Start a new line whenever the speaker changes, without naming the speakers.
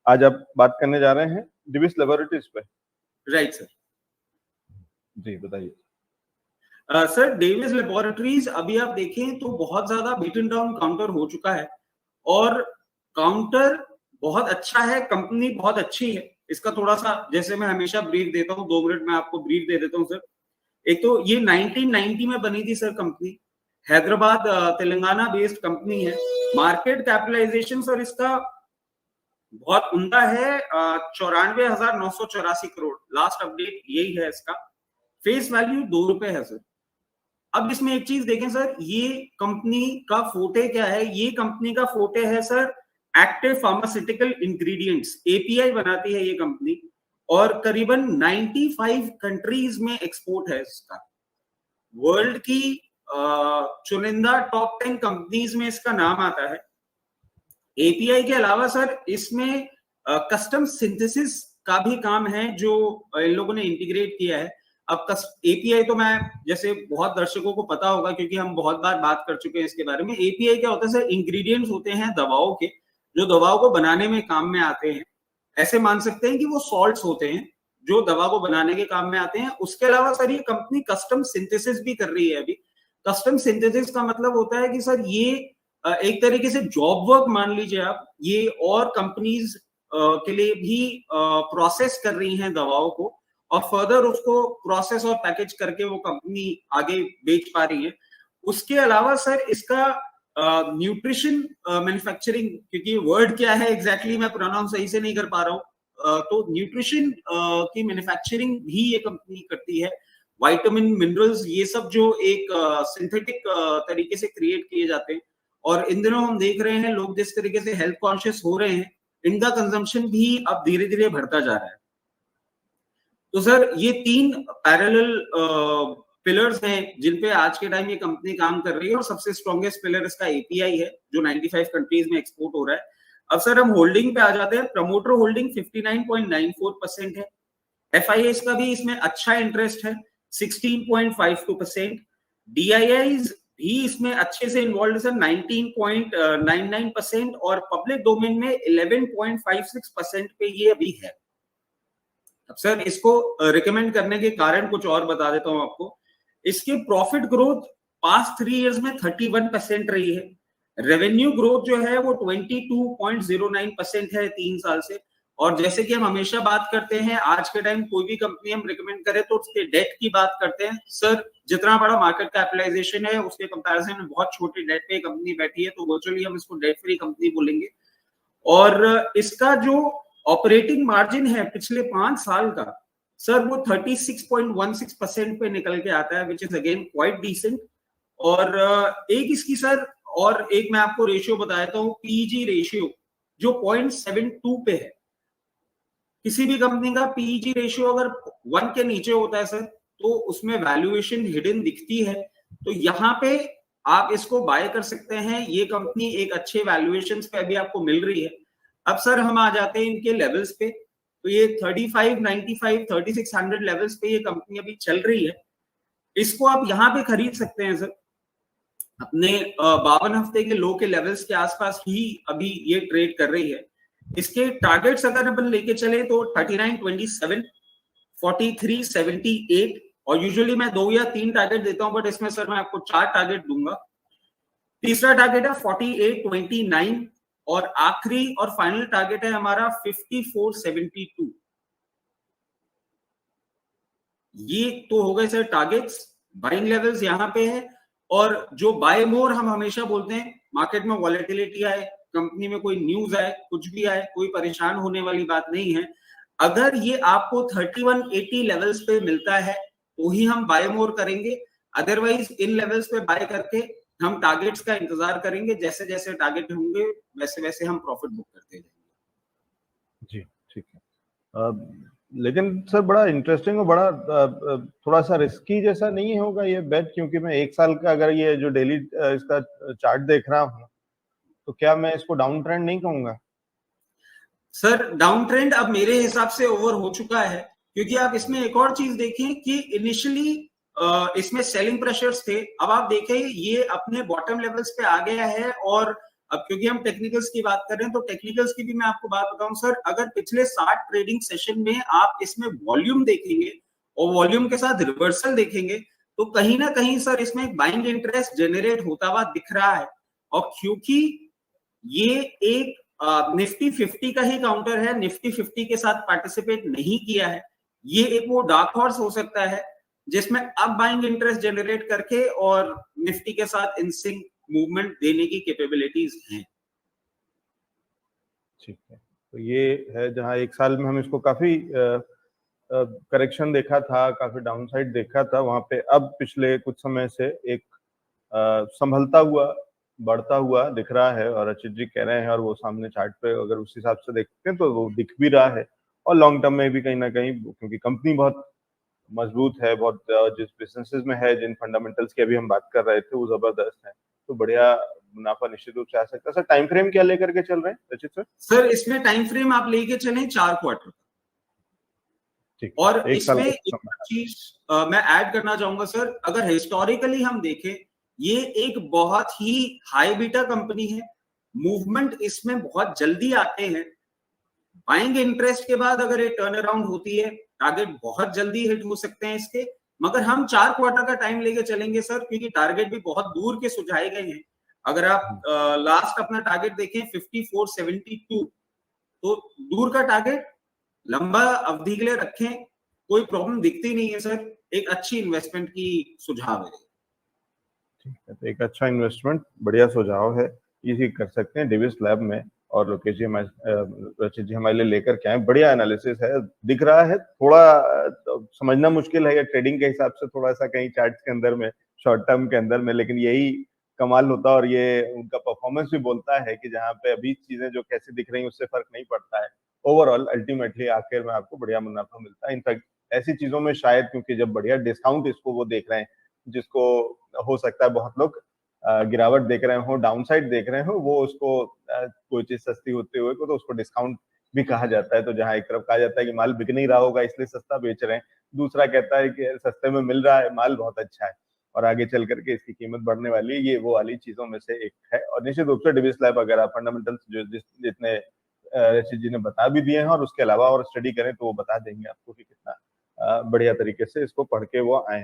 आज आप बात करने जा रहे हैं डिविस लैबोरेटरीज पे।
Right sir.
जी बताइए।
सर डेविस लेबोरेटरीज अभी आप देखें तो बहुत ज्यादा बीटन डाउन काउंटर हो चुका है और काउंटर बहुत अच्छा है, कंपनी बहुत अच्छी है। इसका थोड़ा सा जैसे मैं हमेशा ब्रीफ देता हूँ, 2 मिनट में आपको ब्रीफ दे देता हूँ सर। एक तो ये 1990 में बनी थी sir company, Hyderabad Telangana based company है। मार्केट कैपिटलाइजेशन सर इसका बहुत उम्दा है, 94,984 करोड़, लास्ट अपडेट यही है इसका। फेस वैल्यू 2 रुपए है सर। अब इसमें एक चीज देखें सर, ये कंपनी का फोटे क्या है? ये कंपनी का फोटे है sir active pharmaceutical ingredients, API बनाती है ये कंपनी और करीबन 95 कंट्रीज में एक्सपोर्ट है इसका। वर्ल्ड की चुनिंदा टॉप 10 कंपनीज में इसका नाम आता है। एपीआई के अलावा सर इसमें कस्टम सिंथेसिस का भी काम है जो इन लोगों ने इंटीग्रेट किया है। अब एपीआई तो मैं जैसे बहुत दर्शकों को पता होगा क्योंकि हम बहुत बार बात कर चुके हैं इसके बारे में। एपीआई क्या होता है सर? इंग्रेडिएंट्स होते हैं दवाओं के, जो दवाओं को बनाने में काम में आते हैं। ऐसे मान सकते हैं कि वो सॉल्ट्स होते हैं जो दवा को बनाने के काम में आते हैं। उसके अलावा सर ये कंपनी कस्टम सिंथेसिस भी कर रही है अभी। कस्टम सिंथेसिस का मतलब होता है कि सर ये एक तरीके से जॉब वर्क मान लीजिए आप, ये और कंपनीज के लिए भी प्रोसेस कर रही हैं दवाओं को और फर्दर उसको प्रोसेस और पैकेज करके वो कंपनी आगे बेच पा रही है। उसके अलावा सर इसका न्यूट्रिशन मैन्युफैक्चरिंग, क्योंकि वर्ड क्या है एग्जैक्टली मैं प्रोनाउंस सही से नहीं कर पा रहा हूँ, तो न्यूट्रिशन की मैन्युफैक्चरिंग भी ये कंपनी करती है। विटामिन मिनरल्स ये सब जो एक सिंथेटिक तरीके से क्रिएट किए जाते हैं और इन दिनों हम देख रहे हैं लोग जिस तरीके से हेल्थ कॉन्शियस हो रहे हैं, इनका कंजम्पशन भी अब धीरे धीरे बढ़ता जा रहा है। तो सर ये 3 पैरेलल पिलर्स हैं जिन पे आज के टाइम ये कंपनी काम कर रही है और सबसे स्ट्रॉन्गेस्ट पिलर इसका एपीआई है जो 95 कंट्रीज में एक्सपोर्ट हो रहा है। अब सर हम होल्डिंग पे आ जाते हैं। प्रमोटर होल्डिंग 59.94% है। एफआईएस का भी इसमें अच्छा इंटरेस्ट है 16.52%। डीआईआईज भी इसमें अच्छे से इन्वॉल्व है सर 19.99% और पब्लिक डोमेन में 11.56% पे ये अभी है। अब सर इसको रिकमेंड करने के कारण कुछ और बता देता हूं आपको। इसके प्रॉफिट ग्रोथ पास्ट 3 इयर्स में 31% रही है। रेवेन्यू ग्रोथ जो है वो 22.09% है 3 साल से। और जैसे कि हम हमेशा बात करते हैं, आज के टाइम कोई भी कंपनी हम रिकमेंड करें तो उसके डेट की बात करते हैं। सर जितना बड़ा मार्केट कैपिटलाइजेशन है उसके कंपैरिजन में बहुत छोटी डेट पे कंपनी बैठी है, तो वर्चुअली हम इसको डेट फ्री कंपनी बोलेंगे। और इसका जो ऑपरेटिंग मार्जिन है पिछले 5 साल का सर वो 36.16% पे निकल के आता है, which is again quite decent. और एक इसकी सर और एक मैं आपको रेशियो बता देता हूँ, पीईजी रेशियो जो 0.72 पे है। किसी भी कंपनी का पीईजी रेशियो अगर 1 के नीचे होता है सर तो उसमें वैल्यूएशन हिडन दिखती है। तो यहाँ पे आप इसको बाय कर सकते हैं। ये कंपनी एक अच्छे वैल्यूएशन पे अभी आपको मिल रही है। अब सर हम आ जाते हैं इनके लेवल्स पे। तो ये 35, 95, 3600 लेवल्स पे ये कंपनी अभी चल रही है। इसको आप यहाँ पे खरीद सकते हैं सर अपने 52 हफ्ते के लो के लेवल्स के आसपास ही अभी ये ट्रेड कर रही है। इसके टारगेट्स अगर अपन लेके चले तो 39.27, 43.78 और यूजुअली मैं 2 या 3 टारगेट देता हूं, बट इसमें सर मैं आपको 4 टारगेट दूंगा। तीसरा टारगेट है 48.29 और आखिरी और फाइनल टारगेट है हमारा 54.72। ये तो हो गए सर टारगेट्स। बाइंग लेवल्स यहाँ पे है। और जो बाय मोर हम हमेशा बोलते हैं, मार्केट में वॉलेटिलिटी आए, कंपनी में कोई न्यूज आए, कुछ भी आए, कोई परेशान होने वाली बात नहीं है। अगर ये आपको 3180 लेवल्स पे मिलता है तो ही हम बाय मोर करेंगे। अदरवाइज इन लेवल्स पे बाय करके हम टारगेट्स का इंतजार करेंगे। जैसे जैसे टारगेट होंगे वैसे वैसे हम प्रॉफिट बुक करते जाएंगे।
जी ठीक है। लेकिन सर बड़ा इंटरेस्टिंग और बड़ा थोड़ा सा रिस्की जैसा नहीं होगा ये बेट? क्योंकि मैं 1 साल का अगर ये जो डेली इसका चार्ट देख रहा हूँ तो क्या मैं इसको डाउन ट्रेंड नहीं कहूंगा?
सर डाउन ट्रेंड अब मेरे हिसाब से ओवर हो चुका है, क्योंकि आप इसमें एक और चीज देखें कि इनिशियली इसमें सेलिंग प्रेशर्स थे। अब आप देखें ये अपने बॉटम लेवल्स पे आ गया है और अब क्योंकि हम टेक्निकल्स की बात कर रहे हैं तो टेक्निकल्स की भी मैं आपको बात बताऊं सर, अगर पिछले 60 ट्रेडिंग सेशन में आप इसमें वॉल्यूम देखेंगे और वॉल्यूम के साथ रिवर्सल देखेंगे तो कहीं ना कहीं सर इसमें एक बाइंग इंटरेस्ट जनरेट होता हुआ दिख रहा है। और क्योंकि ये एक निफ्टी 50 का ही काउंटर है, निफ्टी 50 के साथ पार्टिसिपेट नहीं किया है, ये एक वो डार्क हॉर्स हो सकता है जिसमें अब बाइंग इंटरेस्ट जनरेट करके और निफ्टी के साथ इन सिंक मूवमेंट देने की कैपेबिलिटीज हैं।
ठीक है, तो ये है जहां एक साल में हम इसको काफी करेक्शन देखा था, काफी डाउनसाइड देखा था, वहां पे अब पिछले कुछ समय से एक संभलता हुआ, बढ़ता हुआ दिख रहा है और रचित जी कह रहे हैं और वो सामने चार्ट पे अगर उस हिसाब से देखते हैं तो वो दिख भी रहा है। और लॉन्ग टर्म में भी कहीं ना कहीं, क्योंकि कंपनी बहुत मजबूत है, बहुत जिस बिजनेसेस में है, जिन फंडामेंटल्स की अभी हम बात कर रहे थे वो जबरदस्त है, तो बढ़िया मुनाफा निश्चित रूप से आ सकता है। सर टाइम फ्रेम क्या लेकर के चल रहे हैं रचित सर?
सर इसमें टाइम फ्रेम आप लेके चलें 4 क्वार्टर।
ठीक,
और
एक साल
इसमें एक चीज मैं ऐड करना चाहूंगा सर, अगर हिस्टोरिकली हम देखें ये एक बहुत ही हाई बीटा कंपनी है, मूवमेंट इसमें बहुत जल्दी आते हैं, बाइंग इंटरेस्ट के बाद अगर ये टर्न अराउंड होती है टारगेट बहुत जल्दी हिट हो सकते हैं इसके, मगर हम 4 क्वार्टर का टाइम लेके चलेंगे सर क्योंकि टारगेट भी बहुत दूर के सुझाए गए हैं। अगर आप लास्ट अपना टारगेट देखें 5472, तो दूर का टारगेट लंबा अवधि के लिए रखें, कोई प्रॉब्लम दिखती नहीं है सर, एक अच्छी इन्वेस्टमेंट की सुझाव है।
ठीक है, तो एक अच्छा इन्वेस्टमेंट, बढ़िया सुझाव है, इसी कर सकते हैं डिविस लैब में। और लोकेश जी रचित जी हमारे लिए लेकर के आए, बढ़िया एनालिसिस है, दिख रहा है थोड़ा तो समझना मुश्किल है ट्रेडिंग के हिसाब से, थोड़ा सा कहीं चार्ट्स के अंदर में, शॉर्ट टर्म के अंदर में, लेकिन यही कमाल होता है और ये उनका परफॉर्मेंस भी बोलता है कि जहाँ पे अभी चीजें जो कैसे दिख रही हैं उससे फर्क नहीं पड़ता है, ओवरऑल अल्टीमेटली आखिर में आपको बढ़िया मुनाफा मिलता है। इनफैक्ट ऐसी चीजों में शायद, क्योंकि जब बढ़िया डिस्काउंट इसको वो देख रहे हैं, जिसको हो सकता है बहुत लोग गिरावट देख रहे हो, डाउनसाइड देख रहे हो, वो उसको कोई चीज सस्ती होते हुए को तो उसको डिस्काउंट भी कहा जाता है। तो जहां एक तरफ कहा जाता है कि माल बिक नहीं रहा होगा इसलिए सस्ता बेच रहे हैं, दूसरा कहता है कि सस्ते में मिल रहा है, माल बहुत अच्छा है और आगे चल करके इसकी कीमत बढ़ने वाली है। ये वो वाली चीजों में से एक है। और निश्चित रूप से डिविस लैब अगर आप फंडामेंटल्स जो जितने रचित जी ने बता भी दिए हैं और उसके अलावा और स्टडी करें तो वो बता देंगे आपको कि कितना बढ़िया तरीके से इसको पढ़ के वो आए।